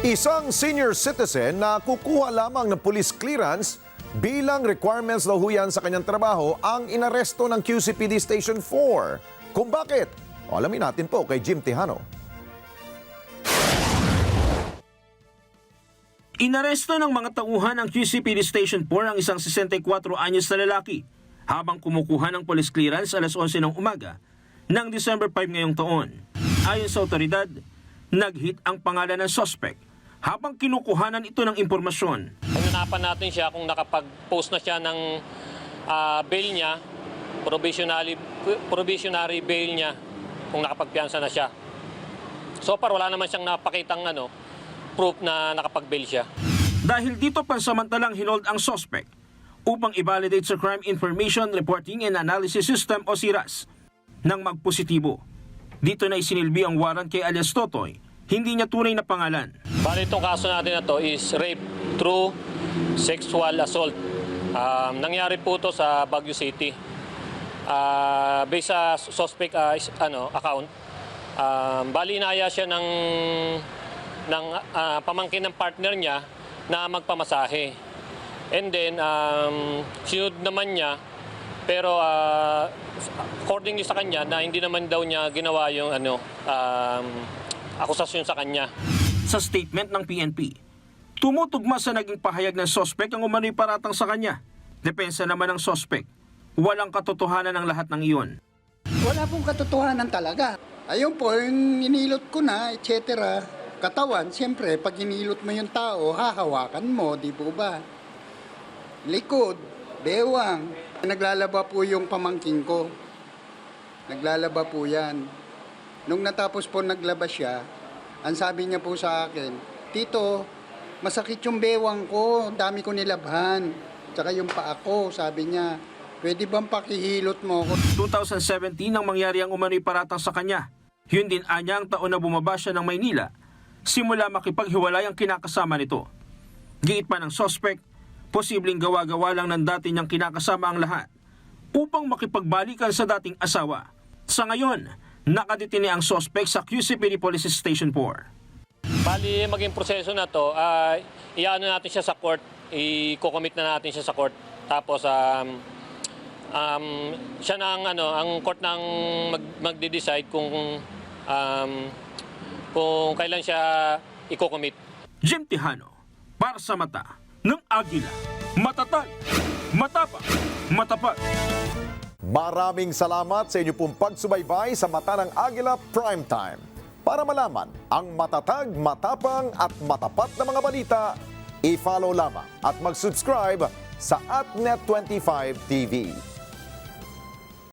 Isang senior citizen na kukuha lamang ng police clearance bilang requirements daw yan sa kanyang trabaho ang inaresto ng QCPD Station 4. Kung bakit? Alamin natin po kay Jim Tejano. Inaresto ng mga tauhan ng QCPD Station 4 ang isang 64 anyos na lalaki habang kumukuha ng police clearance alas 11 ng umaga ng December 5 ngayong taon. Ayon sa otoridad, nag-hit ang pangalan ng suspect habang kinukuhanan ito ng impormasyon. Hanapan natin siya kung nakapag-post na siya ng bail niya, provisionary bail niya, kung nakapagpiyansa na siya. So far, wala naman siyang napakitang proof na nakapag-bail siya. Dahil dito pansamantalang hinold ang suspect upang i-validate sa Crime Information Reporting and Analysis System o CIRAS nang magpositibo. Dito na isinilbi ang warrant kay alias Totoy, hindi niya tunay na pangalan. Bali, itong kaso natin na to is rape through sexual assault. Nangyari po to sa Baguio City. Based sa suspect account, bali inaya siya ng pamangkin ng partner niya na magpamasahe. And then, sinunod naman niya, pero accordingly sa kanya na hindi naman daw niya ginawa yung akusasyon sa kanya. Sa statement ng PNP, tumutugma sa naging pahayag ng suspect ang umano'y paratang sa kanya. Depensa naman ng suspect, walang katotohanan ng lahat ng iyon. Wala pong katotohanan talaga. Ayun po, yung inilot ko na, etc. Katawan, siyempre, pag inilot mo yung tao, hahawakan mo, di po ba? Likod, bewang. Naglalaba po yung pamangkin ko. Naglalaba po yan. Nung natapos po naglaba siya, ang sabi niya po sa akin, Tito, masakit yung bewang ko, dami ko nilabhan. Tsaka yung paa ko, sabi niya, pwede bang pakihilot mo ko? 2017 nang mangyari ang umano'y paratang sa kanya. Yun din anya ang taon na bumaba siya ng Maynila, simula makipaghiwalay ang kinakasama nito. Giit pa ng suspect, posibleng gawa-gawa lang ng dati niyang kinakasama ang lahat upang makipagbalikan sa dating asawa. Sa ngayon, nakadetine ang suspect sa QCPD Police Station 4. Bali, maging proseso na to, iano natin siya sa court, i-commit na natin siya sa court. Tapos, siya na ang court nang magde-decide kung kailan siya i-commit. Jim Tejano, para sa mata ng Agila. Matatag, matapang, matapat. Maraming salamat sa inyo pong pagsubaybay sa Mata ng Agila Primetime. Para malaman ang matatag, matapang at matapat na mga balita, i-follow lamang at mag-subscribe sa @net25tv.